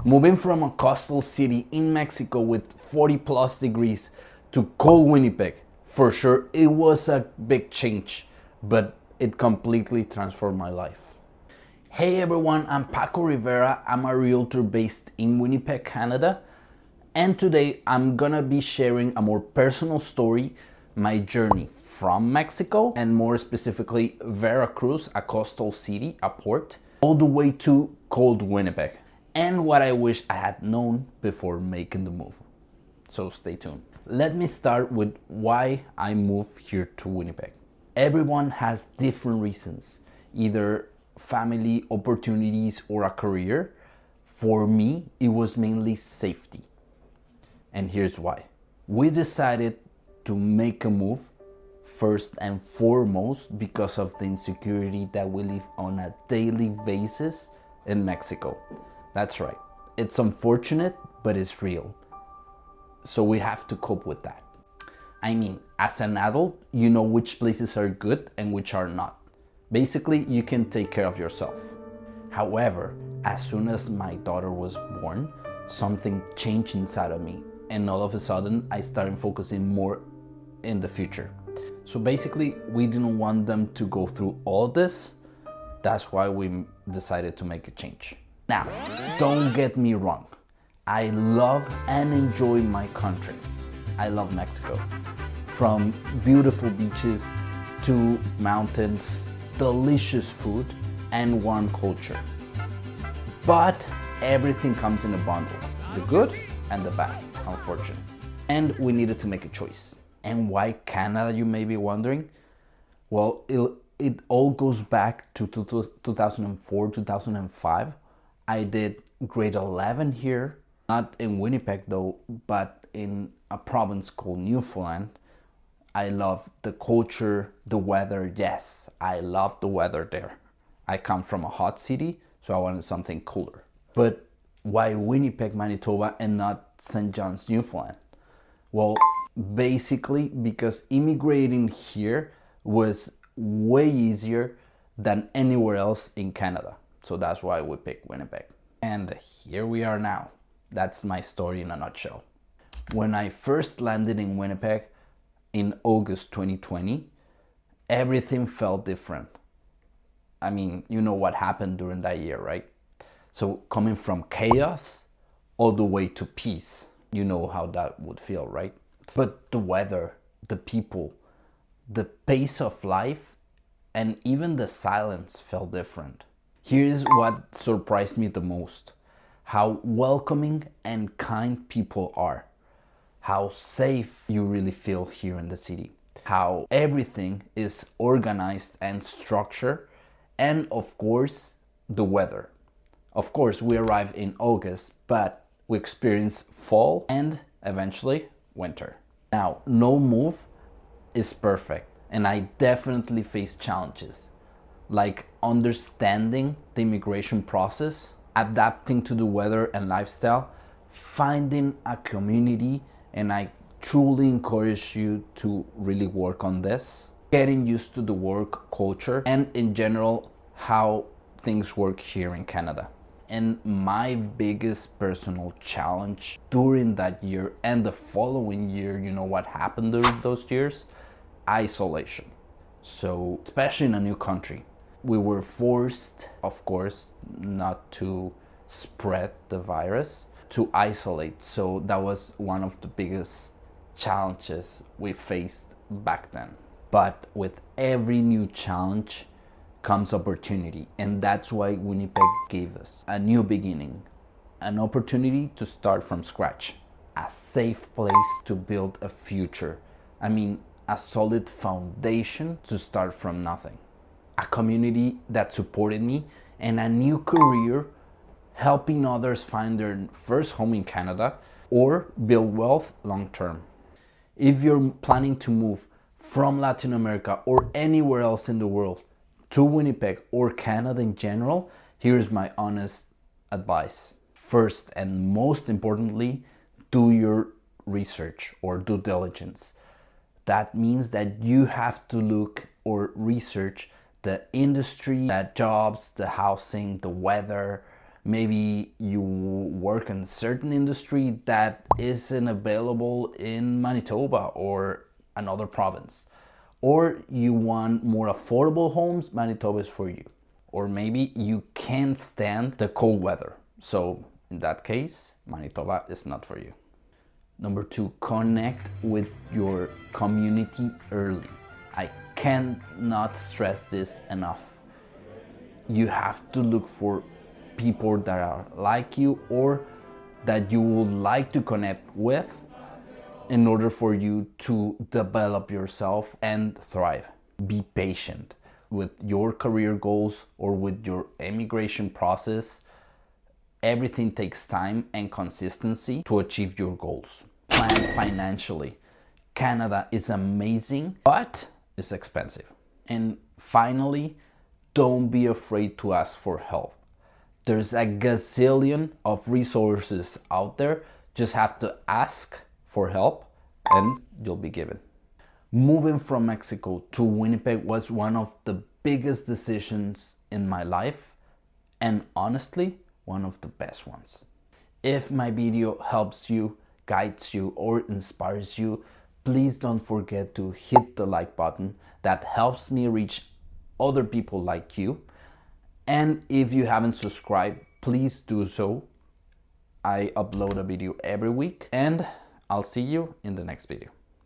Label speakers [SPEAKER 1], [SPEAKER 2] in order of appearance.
[SPEAKER 1] Moving from a coastal city in Mexico with 40 plus degrees to cold Winnipeg, for sure it was a big change, but it completely transformed my life. Hey everyone, I'm Paco Rivera. I'm a realtor based in Winnipeg, Canada. And today I'm gonna be sharing a more personal story, my journey from Mexico, and more specifically Veracruz, a coastal city, a port, all the way to cold Winnipeg, and what I wish I had known before making the move. So stay tuned. Let me start with why I moved here to Winnipeg. Everyone has different reasons, either family, opportunities, or a career. For me, it was mainly safety. And here's why. We decided to make a move first and foremost because of the insecurity that we live on a daily basis in Mexico. That's right. It's unfortunate, but it's real. So we have to cope with that. I mean, as an adult, you know which places are good and which are not. Basically, you can take care of yourself. However, as soon as my daughter was born, something changed inside of me. And all of a sudden, I started focusing more in the future. So basically, we didn't want them to go through all this. That's why we decided to make a change. Now, don't get me wrong. I love and enjoy my country. I love Mexico. From beautiful beaches to mountains, delicious food, and warm culture. But everything comes in a bundle, the good and the bad, unfortunately. And we needed to make a choice. And why Canada, you may be wondering? Well, it all goes back to 2004, 2005. I did grade 11 here, not in Winnipeg though, but in a province called Newfoundland. I love the culture, the weather. Yes, I love the weather there. I come from a hot city, so I wanted something cooler. But why Winnipeg, Manitoba, and not St. John's, Newfoundland? Well, basically because immigrating here was way easier than anywhere else in Canada. So that's why we picked Winnipeg. And here we are now. That's my story in a nutshell. When I first landed in Winnipeg in August 2020, everything felt different. I mean, you know what happened during that year, right? So coming from chaos all the way to peace, you know how that would feel, right? But the weather, the people, the pace of life, and even the silence felt different. Here's what surprised me the most: how welcoming and kind people are, how safe you really feel here in the city, how everything is organized and structured, and of course, the weather. Of course, we arrived in August, but we experienced fall and eventually winter. Now, no move is perfect, and I definitely faced challenges, like understanding the immigration process, adapting to the weather and lifestyle, finding a community, and I truly encourage you to really work on this, getting used to the work culture, and in general, how things work here in Canada. And my biggest personal challenge during that year and the following year, you know what happened during those years? Isolation. So, especially in a new country, we were forced, of course, not to spread the virus, to isolate. So that was one of the biggest challenges we faced back then. But with every new challenge comes opportunity, and that's why Winnipeg gave us a new beginning, an opportunity to start from scratch, a safe place to build a future. I mean, a solid foundation to start from nothing, a community that supported me, and a new career helping others find their first home in Canada or build wealth long term. If you're planning to move from Latin America or anywhere else in the world to Winnipeg or Canada in general, here's my honest advice. First and most importantly, do your research or due diligence. That means that you have to look or research the industry, the jobs, the housing, the weather, Maybe you work in a certain industry that isn't available in Manitoba or another province. Or you want more affordable homes, Manitoba is for you. Or maybe you can't stand the cold weather. So in that case, Manitoba is not for you. Number 2, connect with your community early. I cannot stress this enough. You have to look for people that are like you or that you would like to connect with in order for you to develop yourself and thrive. Be patient with your career goals or with your immigration process. Everything takes time and consistency to achieve your goals. Plan financially. Canada is amazing, but it's expensive. And finally, don't be afraid to ask for help. There's a gazillion of resources out there. Just have to ask for help and you'll be given. Moving from Mexico to Winnipeg was one of the biggest decisions in my life and honestly, one of the best ones. If my video helps you, guides you, or inspires you, please don't forget to hit the like button. That helps me reach other people like you. And if you haven't subscribed, please do so. I upload a video every week and I'll see you in the next video.